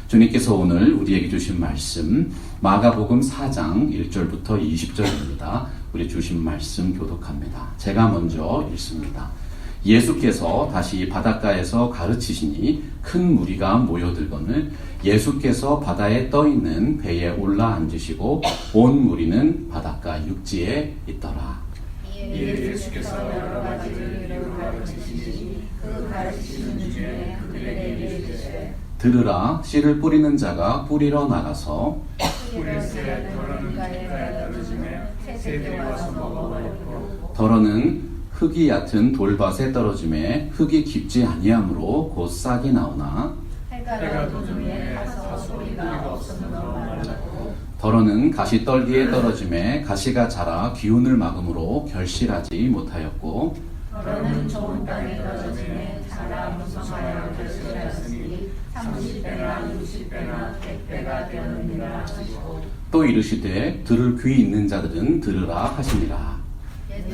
주님께서 오늘 우리에게 주신 말씀 마가복음 4장 1절부터 20절입니다. 우리 주신 말씀 교독합니다. 제가 먼저 읽습니다. 예수께서 다시 바닷가에서 가르치시니 큰 무리가 모여들거늘 예수께서 바다에 떠있는 배에 올라 앉으시고 온 무리는 바닷가 육지에 있더라. 이에 예수께서 여러 가지를 이르고 가르치시니 그 가르치시는 중에 그들에게 이르시되 들으라. 씨를 뿌리는 자가 뿌리러 나가서 뿌릴 새 더러는 길가에 떨어지매 새들이 와서 먹어버렸고 더러는 흙이 얕은 돌밭에 떨어짐에 흙이 깊지 아니하므로 곧 싹이 나오나 해가 도중에 가서 뿌리가 없으므로 말랐고 더러는 가시떨기에 떨어짐에 가시가 자라 기운을 막음으로 결실하지 못하였고 더러는 좋은 땅에 떨어지매 자라 무성하여 결실하였으니 30배나 60배나 100배가 되었느니라 하시고 또 이르시되 들을 귀 있는 자들은 들으라 하시니라.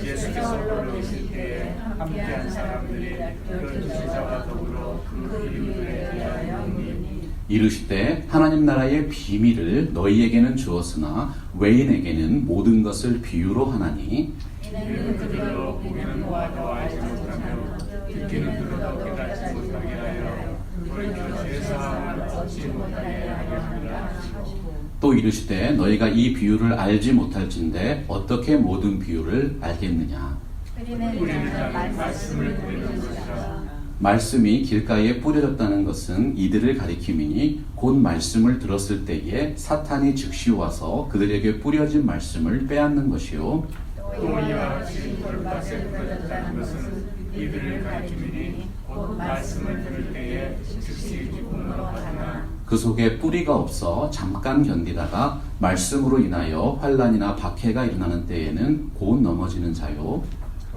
예수께서 홀로 계실 때에 함께한 사람들이 12제자와 더불어 그 비유에 대하여 묻니 이르시되 하나님 나라의 비밀을 너희에게는 주었으나 외인에게는 모든 것을 비유로 하나니 이는 그들로 보기는 보아도 알지 못하며 듣기는 들어도 깨닫지 못하게 하여 돌이켜 죄사함을 얻지 못하게 하려 함이라 하시고 또 이르시되 너희가 이 비유를 알지 못할진대 어떻게 모든 비유를 알겠느냐. 뿌리는 자는 말씀을 뿌리는 것이라 말씀이 길가에 뿌려졌다는 것은 이들을 가리킴이니 곧 말씀을 들었을 때에 사탄이 즉시 와서 그들에게 뿌려진 말씀을 빼앗는 것이요 또 이와 같이 돌밭에 뿌려졌다는 것은 이들을 가리킴이니 곧 말씀을 들을 때에 즉시 기쁨으로 하나 그 속에 뿌리가 없어 잠깐 견디다가 말씀으로 인하여 환난이나 박해가 일어나는 때에는 곧 넘어지는 자요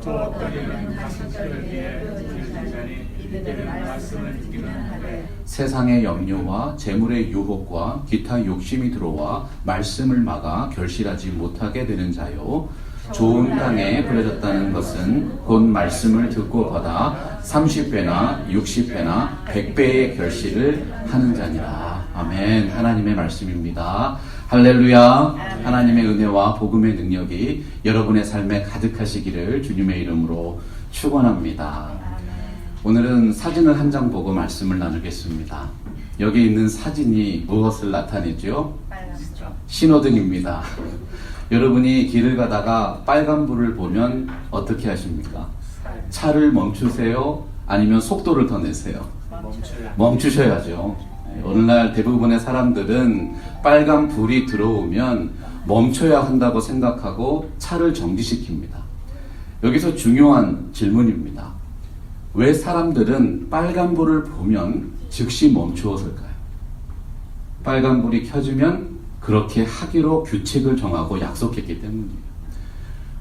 또 어떤 이는 가시떨기에 뿌려진 자니 이들은 말씀을 듣기는 하되 세상의 염려와 재물의 유혹과 기타 욕심이 들어와 말씀을 막아 결실하지 못하게 되는 자요 좋은 땅에 뿌려졌다는 것은 곧 말씀을 듣고 받아 30배나 60배나 100배의 결실을 하는 자니라. 아멘. 하나님의 말씀입니다. 할렐루야. 하나님의 은혜와 복음의 능력이 여러분의 삶에 가득하시기를 주님의 이름으로 축원합니다. 오늘은 사진을 한 장 보고 말씀을 나누겠습니다. 여기 있는 사진이 무엇을 나타내죠? 신호등입니다. 여러분이 길을 가다가 빨간불을 보면 어떻게 하십니까? 차를 멈추세요? 아니면 속도를 더 내세요? 멈추셔야죠. 오늘날 대부분의 사람들은 빨간 불이 들어오면 멈춰야 한다고 생각하고 차를 정지시킵니다. 여기서 중요한 질문입니다. 왜 사람들은 빨간불을 보면 즉시 멈추었을까요? 빨간불이 켜지면 그렇게 하기로 규칙을 정하고 약속했기 때문이에요.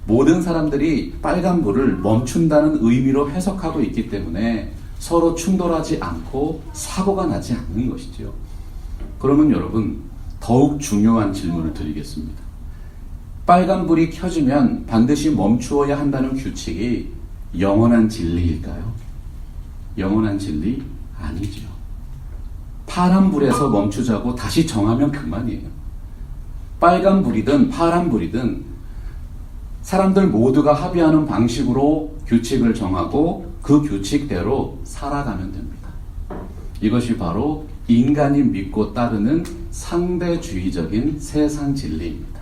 모든 사람들이 빨간불을 멈춘다는 의미로 해석하고 있기 때문에 서로 충돌하지 않고 사고가 나지 않는 것이죠. 그러면 여러분, 더욱 중요한 질문을 드리겠습니다. 빨간불이 켜지면 반드시 멈추어야 한다는 규칙이 영원한 진리일까요? 영원한 진리? 아니죠. 파란불에서 멈추자고 다시 정하면 그만이에요. 빨간불이든 파란불이든 사람들 모두가 합의하는 방식으로 규칙을 정하고 그 규칙대로 살아가면 됩니다. 이것이 바로 인간이 믿고 따르는 상대주의적인 세상 진리입니다.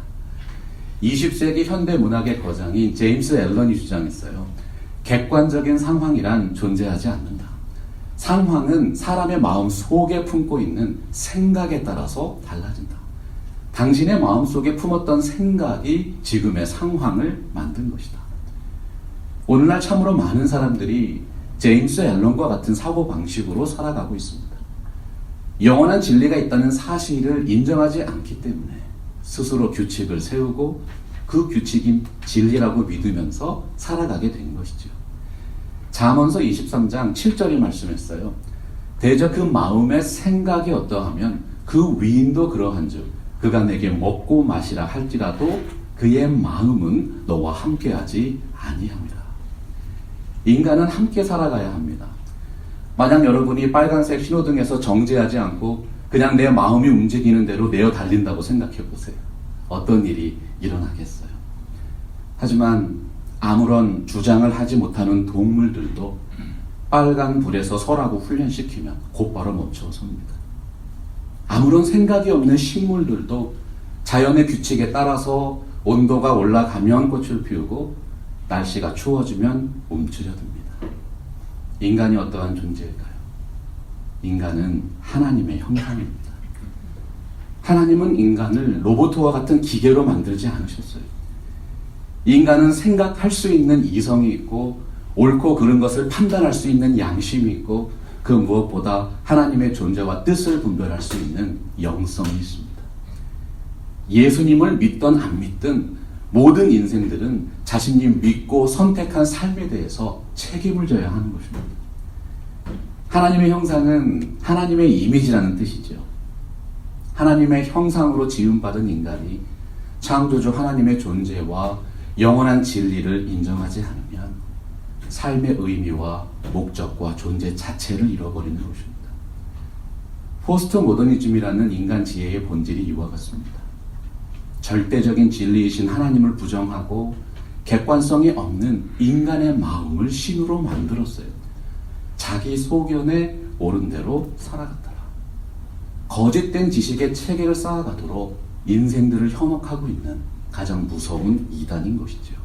20세기 현대 문학의 거장인 제임스 앨런이 주장했어요. 객관적인 상황이란 존재하지 않는다. 상황은 사람의 마음 속에 품고 있는 생각에 따라서 달라진다. 당신의 마음속에 품었던 생각이 지금의 상황을 만든 것이다. 오늘날 참으로 많은 사람들이 제임스 앨런과 같은 사고방식으로 살아가고 있습니다. 영원한 진리가 있다는 사실을 인정하지 않기 때문에 스스로 규칙을 세우고 그 규칙이 진리라고 믿으면서 살아가게 된 것이죠. 잠언서 23장 7절이 말씀했어요. 대저 그 마음의 생각이 어떠하면 그 위인도 그러한즉 그가 내게 먹고 마시라 할지라도 그의 마음은 너와 함께하지 아니합니다. 인간은 함께 살아가야 합니다. 만약 여러분이 빨간색 신호등에서 정지하지 않고 그냥 내 마음이 움직이는 대로 내어 달린다고 생각해 보세요. 어떤 일이 일어나겠어요? 하지만 아무런 주장을 하지 못하는 동물들도 빨간 불에서 서라고 훈련시키면 곧바로 멈춰섭니다. 아무런 생각이 없는 식물들도 자연의 규칙에 따라서 온도가 올라가면 꽃을 피우고 날씨가 추워지면 움츠려듭니다. 인간이 어떠한 존재일까요? 인간은 하나님의 형상입니다. 하나님은 인간을 로봇과 같은 기계로 만들지 않으셨어요. 인간은 생각할 수 있는 이성이 있고 옳고 그른 것을 판단할 수 있는 양심이 있고 그 무엇보다 하나님의 존재와 뜻을 분별할 수 있는 영성이 있습니다. 예수님을 믿든 안 믿든 모든 인생들은 자신이 믿고 선택한 삶에 대해서 책임을 져야 하는 것입니다. 하나님의 형상은 하나님의 이미지라는 뜻이죠. 하나님의 형상으로 지음받은 인간이 창조주 하나님의 존재와 영원한 진리를 인정하지 않으면 삶의 의미와 목적과 존재 자체를 잃어버리는 것입니다. 포스트 모더니즘이라는 인간 지혜의 본질이 이와 같습니다. 절대적인 진리이신 하나님을 부정하고 객관성이 없는 인간의 마음을 신으로 만들었어요. 자기 소견에 옳은 대로 살아갔더라. 거짓된 지식의 체계를 쌓아가도록 인생들을 현혹하고 있는 가장 무서운 이단인 것이죠.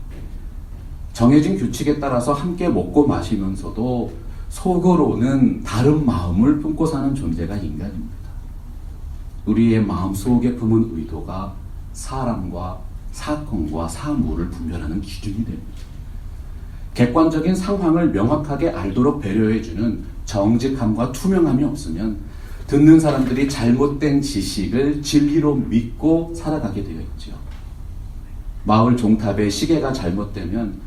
정해진 규칙에 따라서 함께 먹고 마시면서도 속으로는 다른 마음을 품고 사는 존재가 인간입니다. 우리의 마음 속에 품은 의도가 사람과 사건과 사물을 분별하는 기준이 됩니다. 객관적인 상황을 명확하게 알도록 배려해주는 정직함과 투명함이 없으면 듣는 사람들이 잘못된 지식을 진리로 믿고 살아가게 되어 있죠. 마을 종탑의 시계가 잘못되면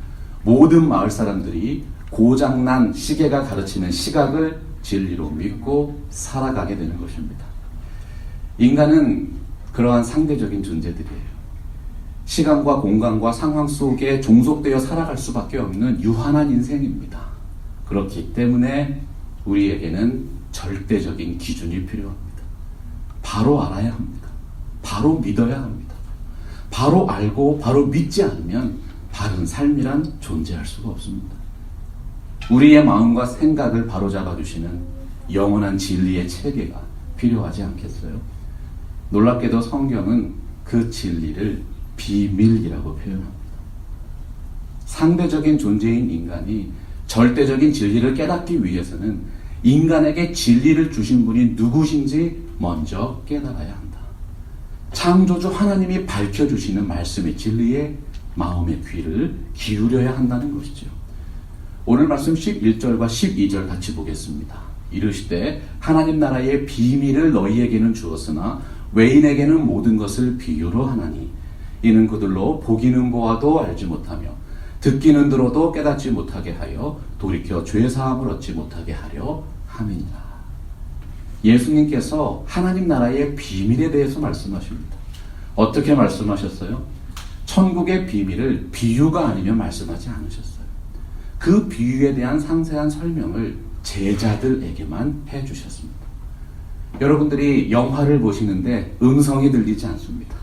모든 마을 사람들이 고장난 시계가 가르치는 시각을 진리로 믿고 살아가게 되는 것입니다. 인간은 그러한 상대적인 존재들이에요. 시간과 공간과 상황 속에 종속되어 살아갈 수밖에 없는 유한한 인생입니다. 그렇기 때문에 우리에게는 절대적인 기준이 필요합니다. 바로 알아야 합니다. 바로 믿어야 합니다. 바로 알고 바로 믿지 않으면 바른 삶이란 존재할 수가 없습니다. 우리의 마음과 생각을 바로잡아 주시는 영원한 진리의 체계가 필요하지 않겠어요? 놀랍게도 성경은 그 진리를 비밀이라고 표현합니다. 상대적인 존재인 인간이 절대적인 진리를 깨닫기 위해서는 인간에게 진리를 주신 분이 누구신지 먼저 깨달아야 한다. 창조주 하나님이 밝혀주시는 말씀의 진리에 마음의 귀를 기울여야 한다는 것이죠. 오늘 말씀 11절과 12절 같이 보겠습니다. 이르시되 하나님 나라의 비밀을 너희에게는 주었으나 외인에게는 모든 것을 비유로 하나니 이는 그들로 보기는 보아도 알지 못하며 듣기는 들어도 깨닫지 못하게 하여 돌이켜 죄사함을 얻지 못하게 하려 함이니라. 예수님께서 하나님 나라의 비밀에 대해서 말씀하십니다. 어떻게 말씀하셨어요? 천국의 비밀을 비유가 아니면 말씀하지 않으셨어요. 그 비유에 대한 상세한 설명을 제자들에게만 해주셨습니다. 여러분들이 영화를 보시는데 음성이 들리지 않습니다.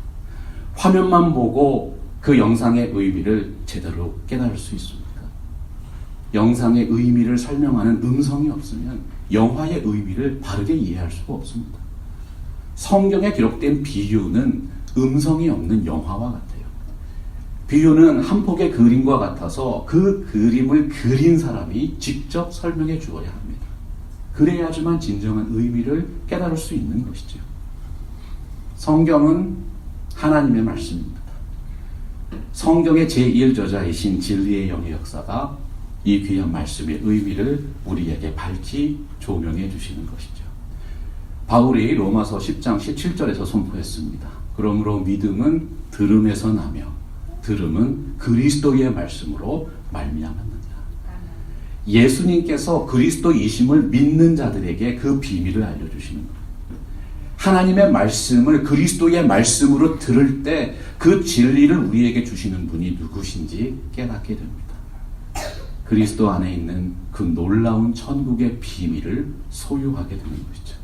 화면만 보고 그 영상의 의미를 제대로 깨달을 수 있습니까? 영상의 의미를 설명하는 음성이 없으면 영화의 의미를 바르게 이해할 수가 없습니다. 성경에 기록된 비유는 음성이 없는 영화와 같아요. 비유는 한 폭의 그림과 같아서 그 그림을 그린 사람이 직접 설명해 주어야 합니다. 그래야지만 진정한 의미를 깨달을 수 있는 것이죠. 성경은 하나님의 말씀입니다. 성경의 제1저자이신 진리의 영의 역사가 이 귀한 말씀의 의미를 우리에게 밝히 조명해 주시는 것이죠. 바울이 로마서 10장 17절에서 선포했습니다. 그러므로 믿음은 들음에서 나며 들음은 그리스도의 말씀으로 말미암았느니라. 예수님께서 그리스도이심을 믿는 자들에게 그 비밀을 알려주시는 거예요. 하나님의 말씀을 그리스도의 말씀으로 들을 때 그 진리를 우리에게 주시는 분이 누구신지 깨닫게 됩니다. 그리스도 안에 있는 그 놀라운 천국의 비밀을 소유하게 되는 것이죠.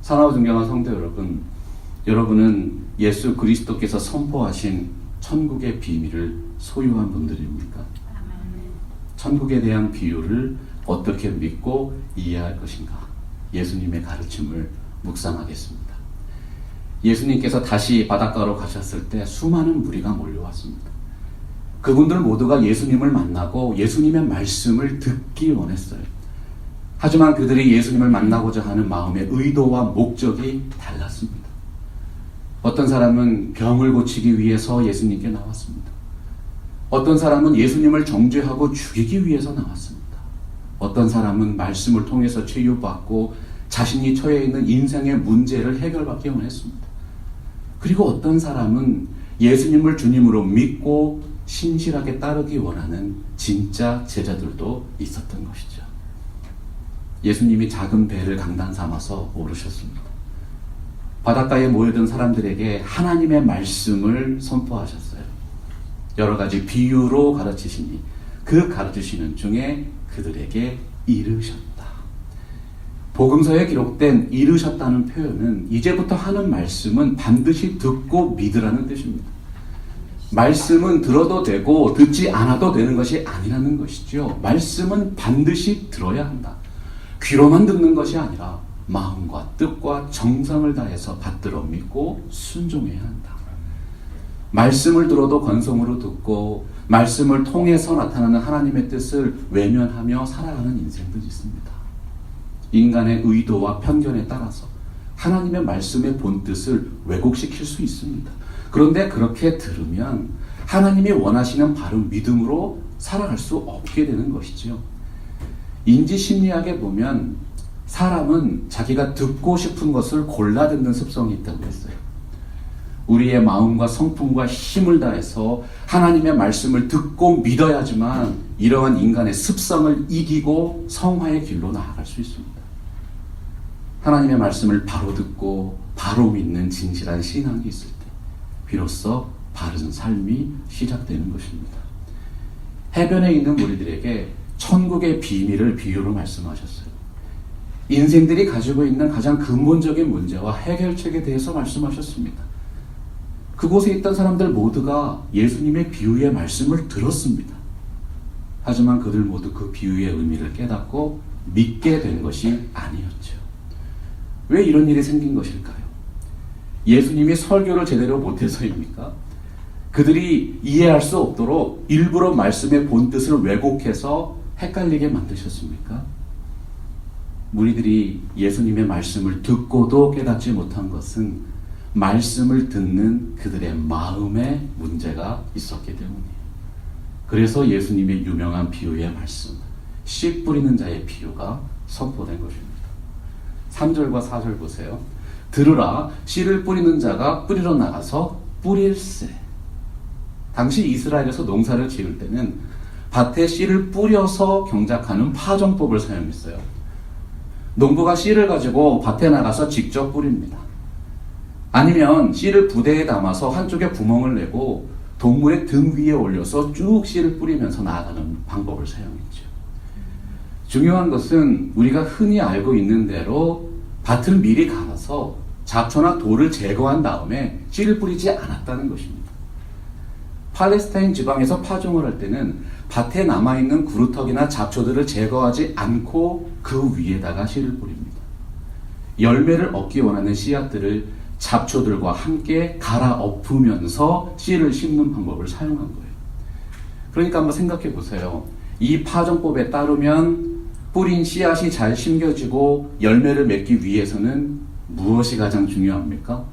사랑하고 존경하는 성도 여러분, 여러분은 예수 그리스도께서 선포하신 천국의 비밀을 소유한 분들입니까? 천국에 대한 비유를 어떻게 믿고 이해할 것인가? 예수님의 가르침을 묵상하겠습니다. 예수님께서 다시 바닷가로 가셨을 때 수많은 무리가 몰려왔습니다. 그분들 모두가 예수님을 만나고 예수님의 말씀을 듣기 원했어요. 하지만 그들이 예수님을 만나고자 하는 마음의 의도와 목적이 달랐습니다. 어떤 사람은 병을 고치기 위해서 예수님께 나왔습니다. 어떤 사람은 예수님을 정죄하고 죽이기 위해서 나왔습니다. 어떤 사람은 말씀을 통해서 치유받고 자신이 처해 있는 인생의 문제를 해결받기 원했습니다. 그리고 어떤 사람은 예수님을 주님으로 믿고 신실하게 따르기 원하는 진짜 제자들도 있었던 것이죠. 예수님이 작은 배를 강단 삼아서 오르셨습니다. 바닷가에 모여든 사람들에게 하나님의 말씀을 선포하셨어요. 여러 가지 비유로 가르치시니 그 가르치시는 중에 그들에게 이르셨다. 복음서에 기록된 이르셨다는 표현은 이제부터 하는 말씀은 반드시 듣고 믿으라는 뜻입니다. 말씀은 들어도 되고 듣지 않아도 되는 것이 아니라는 것이죠. 말씀은 반드시 들어야 한다. 귀로만 듣는 것이 아니라 마음과 뜻과 정성을 다해서 받들어 믿고 순종해야 한다. 말씀을 들어도 건성으로 듣고 말씀을 통해서 나타나는 하나님의 뜻을 외면하며 살아가는 인생도 있습니다. 인간의 의도와 편견에 따라서 하나님의 말씀의 본뜻을 왜곡시킬 수 있습니다. 그런데 그렇게 들으면 하나님이 원하시는 바른 믿음으로 살아갈 수 없게 되는 것이죠. 인지심리학에 보면 사람은 자기가 듣고 싶은 것을 골라 듣는 습성이 있다고 했어요. 우리의 마음과 성품과 힘을 다해서 하나님의 말씀을 듣고 믿어야지만 이러한 인간의 습성을 이기고 성화의 길로 나아갈 수 있습니다. 하나님의 말씀을 바로 듣고 바로 믿는 진실한 신앙이 있을 때 비로소 바른 삶이 시작되는 것입니다. 해변에 있는 우리들에게 천국의 비밀을 비유로 말씀하셨어요. 인생들이 가지고 있는 가장 근본적인 문제와 해결책에 대해서 말씀하셨습니다. 그곳에 있던 사람들 모두가 예수님의 비유의 말씀을 들었습니다. 하지만 그들 모두 그 비유의 의미를 깨닫고 믿게 된 것이 아니었죠. 왜 이런 일이 생긴 것일까요? 예수님이 설교를 제대로 못해서입니까? 그들이 이해할 수 없도록 일부러 말씀의 본뜻을 왜곡해서 헷갈리게 만드셨습니까? 무리들이 예수님의 말씀을 듣고도 깨닫지 못한 것은 말씀을 듣는 그들의 마음에 문제가 있었기 때문이에요. 그래서 예수님의 유명한 비유의 말씀, 씨 뿌리는 자의 비유가 선포된 것입니다. 3절과 4절 보세요. 들으라, 씨를 뿌리는 자가 뿌리러 나가서 뿌릴세. 당시 이스라엘에서 농사를 지을 때는 밭에 씨를 뿌려서 경작하는 파종법을 사용했어요. 농부가 씨를 가지고 밭에 나가서 직접 뿌립니다. 아니면 씨를 부대에 담아서 한쪽에 구멍을 내고 동물의 등 위에 올려서 쭉 씨를 뿌리면서 나아가는 방법을 사용했죠. 중요한 것은 우리가 흔히 알고 있는 대로 밭을 미리 갈아서 잡초나 돌을 제거한 다음에 씨를 뿌리지 않았다는 것입니다. 팔레스타인 지방에서 파종을 할 때는 밭에 남아있는 구루터기나 잡초들을 제거하지 않고 그 위에다가 씨를 뿌립니다. 열매를 얻기 원하는 씨앗들을 잡초들과 함께 갈아엎으면서 씨를 심는 방법을 사용한 거예요. 그러니까 한번 생각해 보세요. 이 파종법에 따르면 뿌린 씨앗이 잘 심겨지고 열매를 맺기 위해서는 무엇이 가장 중요합니까?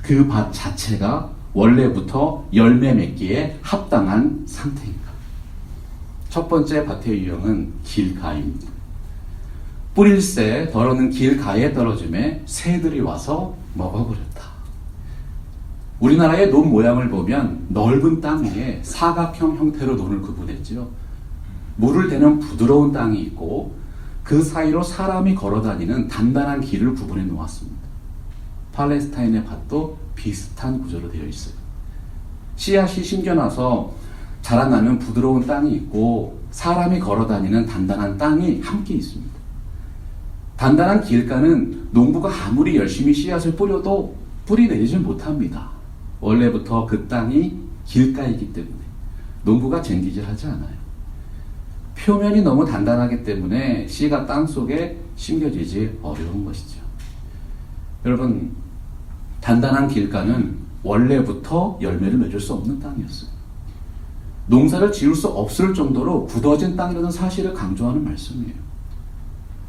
그 밭 자체가 원래부터 열매 맺기에 합당한 상태입니다. 첫 번째 밭의 유형은 길가입니다. 뿌릴새 더러는 길가에 떨어짐에 새들이 와서 먹어버렸다. 우리나라의 논 모양을 보면 넓은 땅 위에 사각형 형태로 논을 구분했죠. 물을 대는 부드러운 땅이 있고 그 사이로 사람이 걸어다니는 단단한 길을 구분해 놓았습니다. 팔레스타인의 밭도 비슷한 구조로 되어 있어요. 씨앗이 심겨나서 자라나는 부드러운 땅이 있고 사람이 걸어다니는 단단한 땅이 함께 있습니다. 단단한 길가는 농부가 아무리 열심히 씨앗을 뿌려도 뿌리 내리질 못합니다. 원래부터 그 땅이 길가이기 때문에 농부가 쟁기질하지 않아요. 표면이 너무 단단하기 때문에 씨가 땅 속에 심겨지지 어려운 것이죠. 여러분, 단단한 길가는 원래부터 열매를 맺을 수 없는 땅이었어요. 농사를 지을 수 없을 정도로 굳어진 땅이라는 사실을 강조하는 말씀이에요.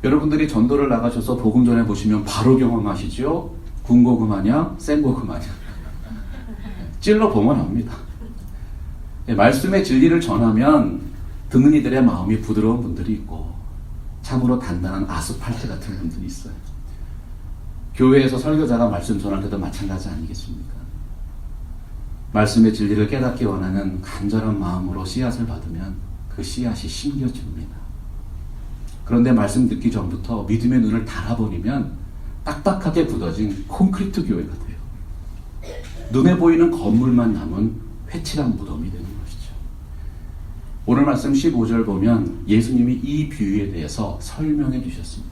여러분들이 전도를 나가셔서 복음 전해 보시면 바로 경험하시죠? 군고구 마냥 생고구 마냥 찔러 보면 압니다. 말씀의 진리를 전하면 듣는 이들의 마음이 부드러운 분들이 있고 참으로 단단한 아스팔트 같은 분들이 있어요. 교회에서 설교자가 말씀 전할 때도 마찬가지 아니겠습니까? 말씀의 진리를 깨닫기 원하는 간절한 마음으로 씨앗을 받으면 그 씨앗이 심겨집니다. 그런데 말씀 듣기 전부터 믿음의 눈을 달아버리면 딱딱하게 굳어진 콘크리트 교회가 돼요. 눈에 보이는 건물만 남은 회칠한 무덤이 되는 것이죠. 오늘 말씀 15절 보면 예수님이 이 비유에 대해서 설명해 주셨습니다.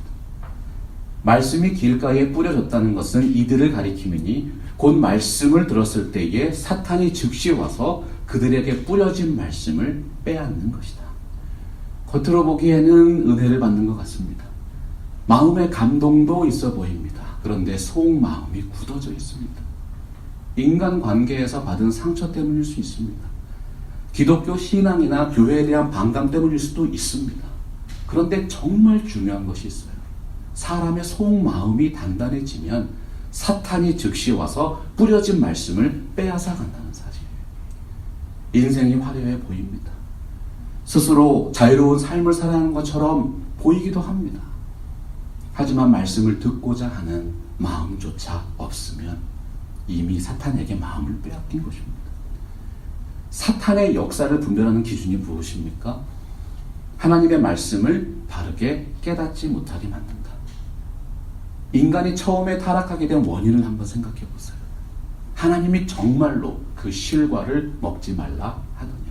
말씀이 길가에 뿌려졌다는 것은 이들을 가리키느니 곧 말씀을 들었을 때에 사탄이 즉시 와서 그들에게 뿌려진 말씀을 빼앗는 것이다. 겉으로 보기에는 은혜를 받는 것 같습니다. 마음의 감동도 있어 보입니다. 그런데 속마음이 굳어져 있습니다. 인간관계에서 받은 상처 때문일 수 있습니다. 기독교 신앙이나 교회에 대한 반감 때문일 수도 있습니다. 그런데 정말 중요한 것이 있어요. 사람의 속마음이 단단해지면 사탄이 즉시 와서 뿌려진 말씀을 빼앗아 간다는 사실이에요. 인생이 화려해 보입니다. 스스로 자유로운 삶을 살아가는 것처럼 보이기도 합니다. 하지만 말씀을 듣고자 하는 마음조차 없으면 이미 사탄에게 마음을 빼앗긴 것입니다. 사탄의 역사를 분별하는 기준이 무엇입니까? 하나님의 말씀을 바르게 깨닫지 못하게 만든다. 인간이 처음에 타락하게 된 원인을 한번 생각해 보세요. 하나님이 정말로 그 실과를 먹지 말라 하느냐.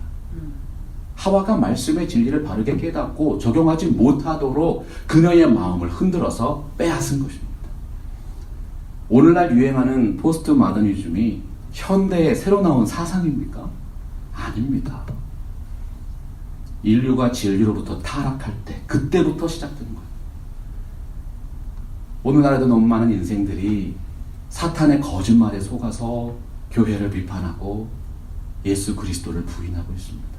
하와가 말씀의 진리를 바르게 깨닫고 적용하지 못하도록 그녀의 마음을 흔들어서 빼앗은 것입니다. 오늘날 유행하는 포스트 마더니즘이 현대에 새로 나온 사상입니까? 아닙니다. 인류가 진리로부터 타락할 때 그때부터 시작된 거예요. 오늘날에도 너무 많은 인생들이 사탄의 거짓말에 속아서 교회를 비판하고 예수 그리스도를 부인하고 있습니다.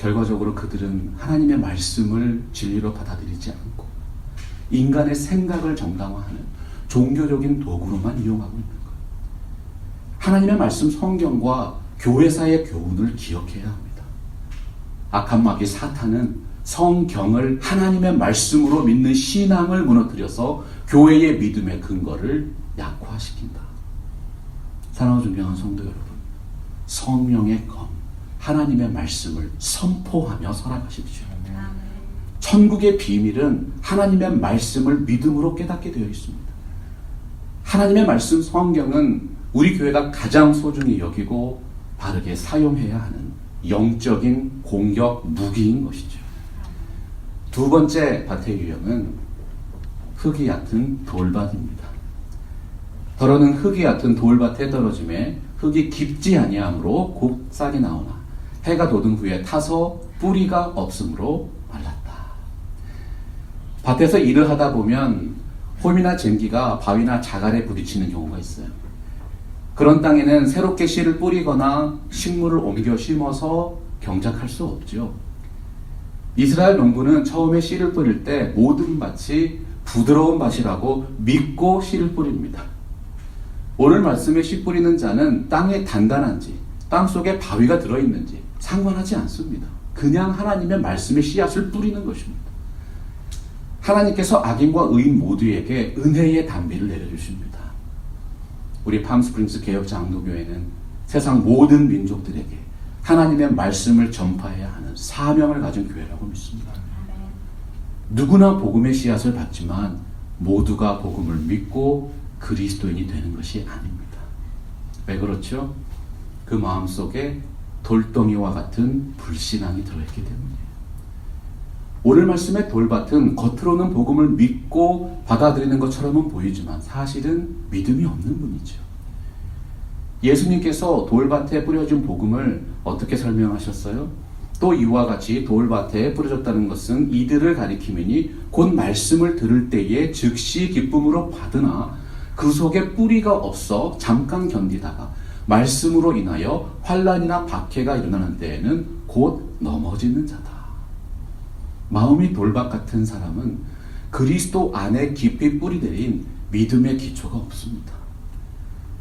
결과적으로 그들은 하나님의 말씀을 진리로 받아들이지 않고 인간의 생각을 정당화하는 종교적인 도구로만 이용하고 있는 거예요. 하나님의 말씀 성경과 교회사의 교훈을 기억해야 합니다. 악한 마귀 사탄은 성경을 하나님의 말씀으로 믿는 신앙을 무너뜨려서 교회의 믿음의 근거를 약화시킨다. 사랑하는 존경하는 성도 여러분, 성령의 검, 하나님의 말씀을 선포하며 살아가십시오. 천국의 비밀은 하나님의 말씀을 믿음으로 깨닫게 되어 있습니다. 하나님의 말씀 성경은 우리 교회가 가장 소중히 여기고 바르게 사용해야 하는 영적인 공격 무기인 것이죠. 두 번째 밭의 유형은 흙이 얕은 돌밭입니다. 더러는 흙이 얕은 돌밭에 떨어짐에 흙이 깊지 아니하므로 곧 싹이 나오나 해가 돋은 후에 타서 뿌리가 없으므로 말랐다. 밭에서 일을 하다 보면 홈이나 쟁기가 바위나 자갈에 부딪히는 경우가 있어요. 그런 땅에는 새롭게 씨를 뿌리거나 식물을 옮겨 심어서 경작할 수 없죠. 이스라엘 농부는 처음에 씨를 뿌릴 때 모든 밭이 부드러운 밭이라고 믿고 씨를 뿌립니다. 오늘 말씀에 씨 뿌리는 자는 땅이 단단한지 땅 속에 바위가 들어있는지 상관하지 않습니다. 그냥 하나님의 말씀에 씨앗을 뿌리는 것입니다. 하나님께서 악인과 의인 모두에게 은혜의 단비를 내려주십니다. 우리 팜스프링스 개혁장로교회는 세상 모든 민족들에게 하나님의 말씀을 전파해야 하는 사명을 가진 교회라고 믿습니다. 누구나 복음의 씨앗을 받지만 모두가 복음을 믿고 그리스도인이 되는 것이 아닙니다. 왜 그렇죠? 그 마음속에 돌덩이와 같은 불신앙이 들어있기 때문이에요. 오늘 말씀의 돌밭은 겉으로는 복음을 믿고 받아들이는 것처럼은 보이지만 사실은 믿음이 없는 분이죠. 예수님께서 돌밭에 뿌려진 복음을 어떻게 설명하셨어요? 또 이와 같이 돌밭에 뿌려졌다는 것은 이들을 가리킴이니 곧 말씀을 들을 때에 즉시 기쁨으로 받으나 그 속에 뿌리가 없어 잠깐 견디다가 말씀으로 인하여 환난이나 박해가 일어나는 때에는 곧 넘어지는 자다. 마음이 돌밭 같은 사람은 그리스도 안에 깊이 뿌리내린 믿음의 기초가 없습니다.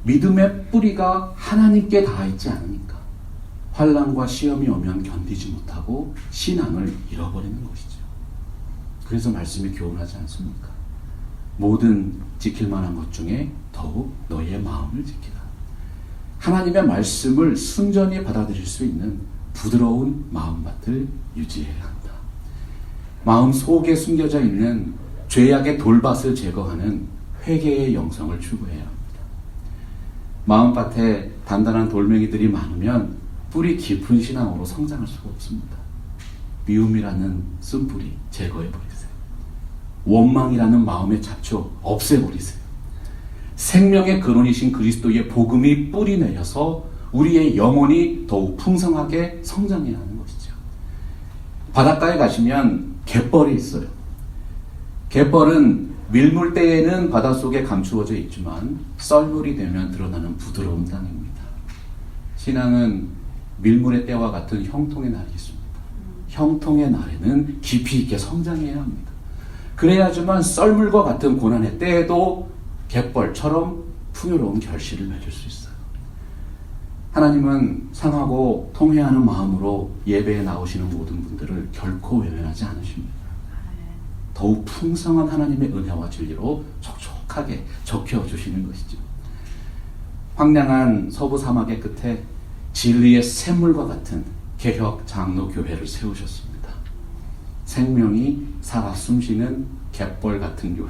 믿음의 뿌리가 하나님께 닿아 있지 않으니까 환난과 시험이 오면 견디지 못하고 신앙을 잃어버리는 것이죠. 그래서 말씀이 교훈하지 않습니까? 모든 지킬 만한 것 중에 더욱 너희의 마음을 지키라. 하나님의 말씀을 순전히 받아들일 수 있는 부드러운 마음밭을 유지해야 한다. 마음 속에 숨겨져 있는 죄악의 돌밭을 제거하는 회개의 영성을 추구해야 합니다. 마음밭에 단단한 돌멩이들이 많으면 뿌리 깊은 신앙으로 성장할 수가 없습니다. 미움이라는 쓴뿌리 제거해버리세요. 원망이라는 마음의 잡초 없애버리세요. 생명의 근원이신 그리스도의 복음이 뿌리내려서 우리의 영혼이 더욱 풍성하게 성장해야 하는 것이죠. 바닷가에 가시면 갯벌이 있어요. 갯벌은 밀물때에는 바닷속에 감추어져 있지만 썰물이 되면 드러나는 부드러운 땅입니다. 신앙은 밀물의 때와 같은 형통의 날이 있습니다. 형통의 날에는 깊이 있게 성장해야 합니다. 그래야지만 썰물과 같은 고난의 때에도 갯벌처럼 풍요로운 결실을 맺을 수 있어요. 하나님은 상하고 통회하는 마음으로 예배에 나오시는 모든 분들을 결코 외면하지 않으십니다. 더욱 풍성한 하나님의 은혜와 진리로 촉촉하게 적혀주시는 것이죠. 황량한 서부 사막의 끝에 진리의 샘물과 같은 개혁 장로교회를 세우셨습니다. 생명이 살아 숨쉬는 갯벌 같은 교회.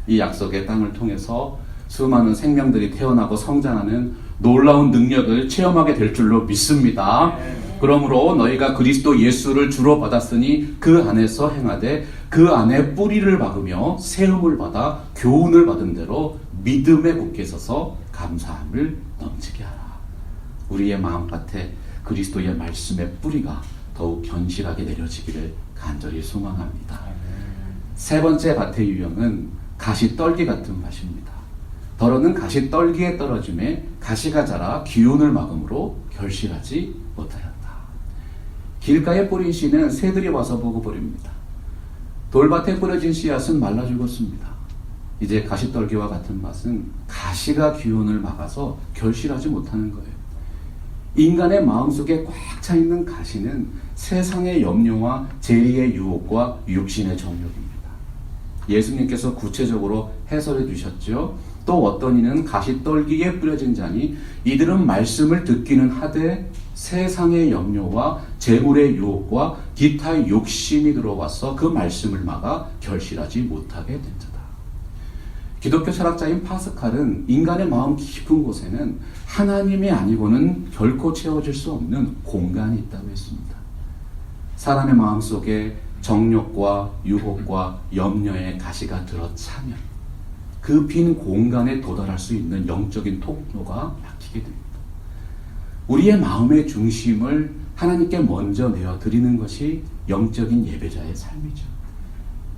이 약속의 땅을 통해서 수많은 생명들이 태어나고 성장하는 놀라운 능력을 체험하게 될 줄로 믿습니다. 그러므로 너희가 그리스도 예수를 주로 받았으니 그 안에서 행하되 그 안에 뿌리를 박으며 세움을 받아 교훈을 받은 대로 믿음에 굳게 서서 감사함을 넘치게 하라. 우리의 마음밭에 그리스도의 말씀의 뿌리가 더욱 견실하게 내려지기를 간절히 소망합니다. 세 번째 밭의 유형은 가시떨기 같은 밭입니다. 더러는 가시떨기에 떨어짐에 가시가 자라 기운을 막음으로 결실하지 못하였다. 길가에 뿌린 씨는 새들이 와서 먹어버립니다. 돌밭에 뿌려진 씨앗은 말라 죽었습니다. 이제 가시떨기와 같은 밭은 가시가 기운을 막아서 결실하지 못하는 거예요. 인간의 마음속에 꽉 차 있는 가시는 세상의 염려와 재리의 유혹과 육신의 정욕입니다. 예수님께서 구체적으로 해설해 주셨죠. 또 어떤 이는 가시떨기에 뿌려진 자니 이들은 말씀을 듣기는 하되 세상의 염려와 재물의 유혹과 기타의 욕심이 들어와서 그 말씀을 막아 결실하지 못하게 된 자다. 기독교 철학자인 파스칼은 인간의 마음 깊은 곳에는 하나님이 아니고는 결코 채워질 수 없는 공간이 있다고 했습니다. 사람의 마음속에 정욕과 유혹과 염려의 가시가 들어차면 그 빈 공간에 도달할 수 있는 영적인 통로가 막히게 됩니다. 우리의 마음의 중심을 하나님께 먼저 내어드리는 것이 영적인 예배자의 삶이죠.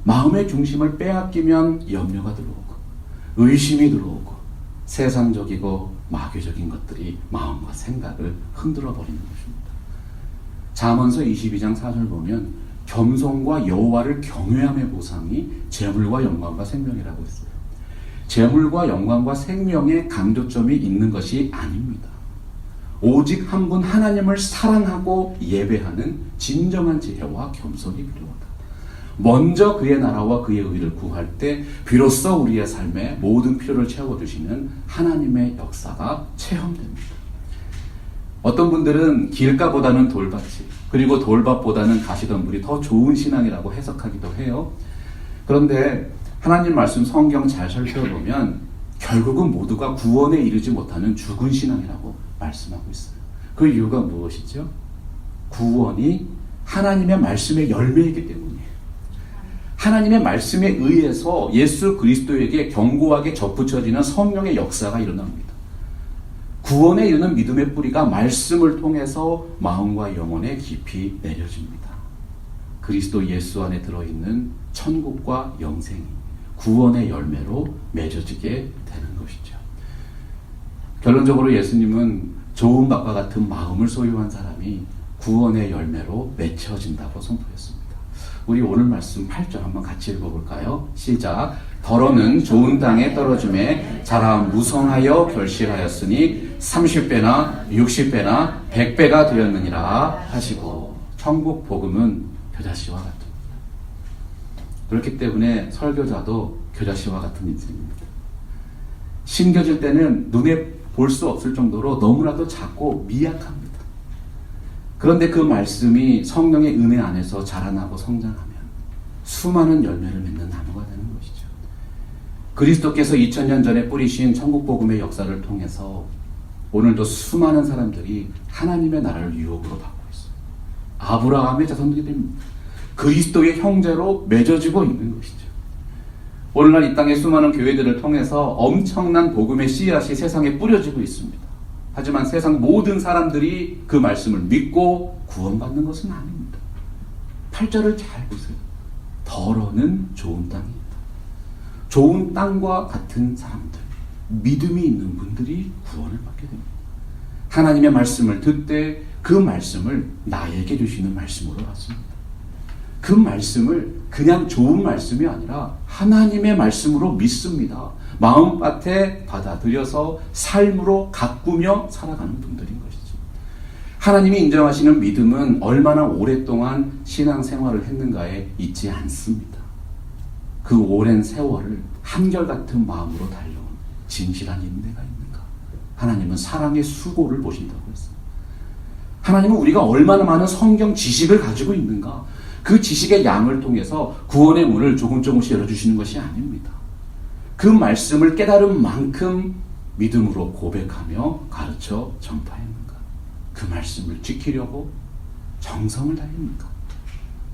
마음의 중심을 빼앗기면 염려가 들어오고 의심이 들어오고 세상적이고 마귀적인 것들이 마음과 생각을 흔들어 버리는 것입니다. 잠언서 22장 4절 보면 겸손과 여호와를 경외함의 보상이 재물과 영광과 생명이라고 했어요. 재물과 영광과 생명의 강조점이 있는 것이 아닙니다. 오직 한 분 하나님을 사랑하고 예배하는 진정한 지혜와 겸손이 필요하다. 먼저 그의 나라와 그의 의를 구할 때 비로소 우리의 삶에 모든 필요를 채워주시는 하나님의 역사가 체험됩니다. 어떤 분들은 길가보다는 돌밭이 그리고 돌밭보다는 가시덤불이 더 좋은 신앙이라고 해석하기도 해요. 그런데 하나님 말씀 성경 잘 살펴보면 결국은 모두가 구원에 이르지 못하는 죽은 신앙이라고 말씀하고 있어요. 그 이유가 무엇이죠? 구원이 하나님의 말씀의 열매이기 때문이에요. 하나님의 말씀에 의해서 예수 그리스도에게 견고하게 접붙여지는 성령의 역사가 일어납니다. 구원에 이르는 믿음의 뿌리가 말씀을 통해서 마음과 영혼에 깊이 내려집니다. 그리스도 예수 안에 들어있는 천국과 영생이 구원의 열매로 맺어지게 되는 것이죠. 결론적으로 예수님은 좋은 밭과 같은 마음을 소유한 사람이 구원의 열매로 맺혀진다고 선포했습니다. 우리 오늘 말씀 8절 한번 같이 읽어볼까요? 시작. 더러는 좋은 땅에 떨어짐에 자라 무성하여 결실하였으니 30배나 60배나 100배가 되었느니라 하시고, 천국 복음은 겨자씨와 같습니다. 그렇기 때문에 설교자도 겨자씨와 같은 인생입니다. 심겨질 때는 눈에 볼 수 없을 정도로 너무나도 작고 미약합니다. 그런데 그 말씀이 성령의 은혜 안에서 자라나고 성장하면 수많은 열매를 맺는 나무가 되는 것이죠. 그리스도께서 2000년 전에 뿌리신 천국복음의 역사를 통해서 오늘도 수많은 사람들이 하나님의 나라를 유혹으로 받고 있어요. 아브라함의 자손들이 됩니다. 그리스도의 형제로 맺어지고 있는 것이죠. 오늘날 이 땅의 수많은 교회들을 통해서 엄청난 복음의 씨앗이 세상에 뿌려지고 있습니다. 하지만 세상 모든 사람들이 그 말씀을 믿고 구원받는 것은 아닙니다. 8절을 잘 보세요. 더러는 좋은 땅입니다. 좋은 땅과 같은 사람들, 믿음이 있는 분들이 구원을 받게 됩니다. 하나님의 말씀을 듣되 그 말씀을 나에게 주시는 말씀으로 받습니다. 그 말씀을 그냥 좋은 말씀이 아니라 하나님의 말씀으로 믿습니다. 마음밭에 받아들여서 삶으로 가꾸며 살아가는 분들인 것이죠. 하나님이 인정하시는 믿음은 얼마나 오랫동안 신앙생활을 했는가에 있지 않습니다. 그 오랜 세월을 한결같은 마음으로 달려온 진실한 인내가 있는가. 하나님은 사랑의 수고를 보신다고 했습니다. 하나님은 우리가 얼마나 많은 성경 지식을 가지고 있는가, 그 지식의 양을 통해서 구원의 문을 조금씩 열어주시는 것이 아닙니다. 그 말씀을 깨달은 만큼 믿음으로 고백하며 가르쳐 전파했는가, 그 말씀을 지키려고 정성을 다했는가,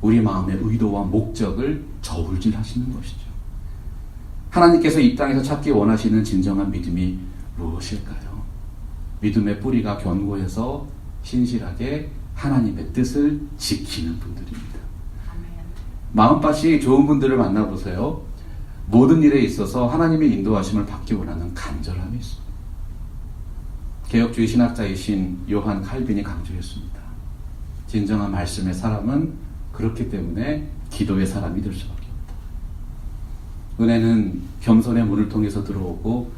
우리 마음의 의도와 목적을 저울질하시는 것이죠. 하나님께서 이 땅에서 찾기 원하시는 진정한 믿음이 무엇일까요? 믿음의 뿌리가 견고해서 신실하게 하나님의 뜻을 지키는 분들입니다. 마음밭이 좋은 분들을 만나보세요. 모든 일에 있어서 하나님의 인도하심을 받기 원하는 간절함이 있습니다. 개혁주의 신학자이신 요한 칼빈이 강조했습니다. 진정한 말씀의 사람은 그렇기 때문에 기도의 사람이 될 수밖에 없다. 은혜는 겸손의 문을 통해서 들어오고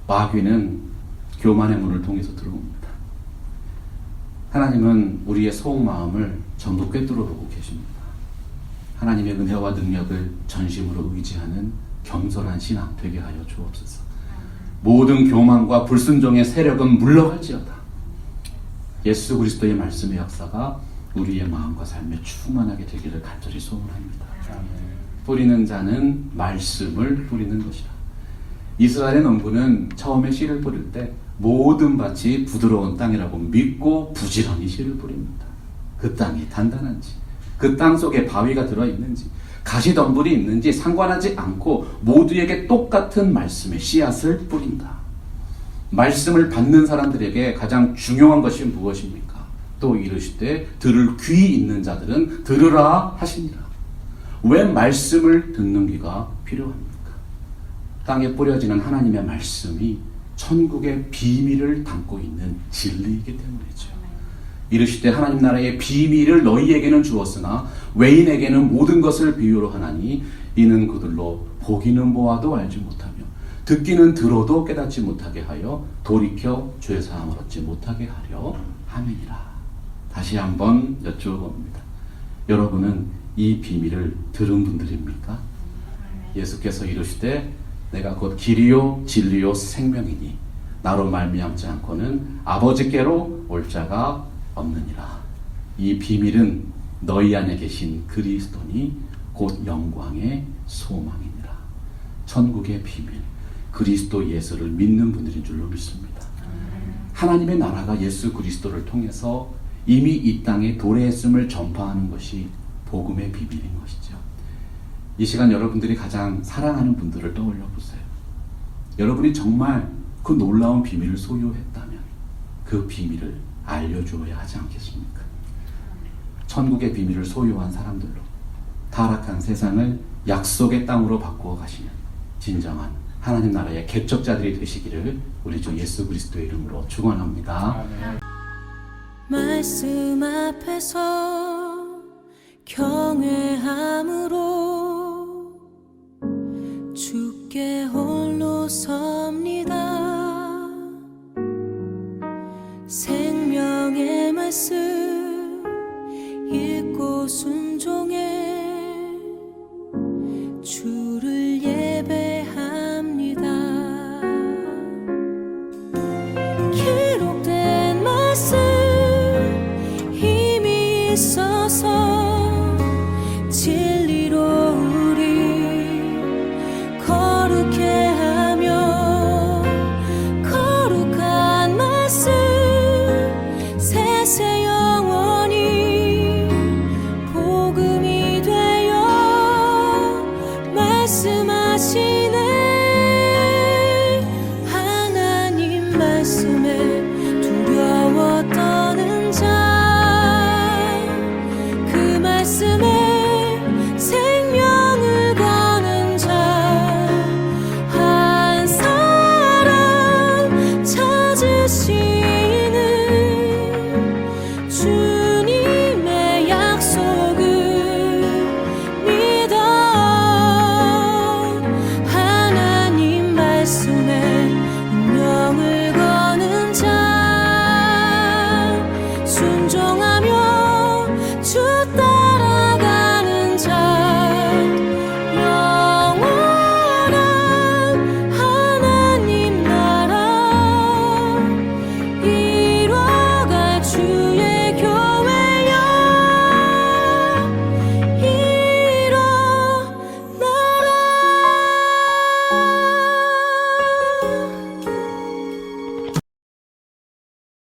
마귀는 교만의 문을 통해서 들어옵니다. 하나님은 우리의 속마음을 전부 꿰뚫어 보고 계십니다. 하나님의 은혜와 능력을 전심으로 의지하는 겸손한 신앙 되게 하여 주옵소서. 모든 교만과 불순종의 세력은 물러갈지어다. 예수 그리스도의 말씀의 역사가 우리의 마음과 삶에 충만하게 되기를 간절히 소원합니다. 뿌리는 자는 말씀을 뿌리는 것이라. 이스라엘의 농부는 처음에 씨를 뿌릴 때 모든 밭이 부드러운 땅이라고 믿고 부지런히 씨를 뿌립니다. 그 땅이 단단한지, 그 땅 속에 바위가 들어있는지, 가시덤불이 있는지 상관하지 않고 모두에게 똑같은 말씀의 씨앗을 뿌린다. 말씀을 받는 사람들에게 가장 중요한 것이 무엇입니까? 또 이르시되 들을 귀 있는 자들은 들으라 하시니라. 왜 말씀을 듣는 귀가 필요합니까? 땅에 뿌려지는 하나님의 말씀이 천국의 비밀을 담고 있는 진리이기 때문이죠. 이르시되 하나님 나라의 비밀을 너희에게는 주었으나 외인에게는 모든 것을 비유로 하나니 이는 그들로 보기는 보아도 알지 못하며 듣기는 들어도 깨닫지 못하게 하여 돌이켜 죄사함을 얻지 못하게 하려 함이니라. 다시 한번 여쭤봅니다. 여러분은 이 비밀을 들은 분들입니까? 예수께서 이르시되 내가 곧 길이요 진리요 생명이니 나로 말미암지 않고는 아버지께로 올 자가 없느니라. 이 비밀은 너희 안에 계신 그리스도니 곧 영광의 소망이니라. 천국의 비밀, 그리스도 예수를 믿는 분들인 줄로 믿습니다. 하나님의 나라가 예수 그리스도를 통해서 이미 이 땅에 도래했음을 전파하는 것이 복음의 비밀인 것이죠. 이 시간 여러분들이 가장 사랑하는 분들을 떠올려 보세요. 여러분이 정말 그 놀라운 비밀을 소유했다면 그 비밀을 알려주어야 하지 않겠습니까? 천국의 비밀을 소유한 사람들로 타락한 세상을 약속의 땅으로 바꾸어 가시는 진정한 하나님 나라의 개척자들이 되시기를 우리 주 예수 그리스도의 이름으로 축원합니다. 말씀 앞에서 경외함으로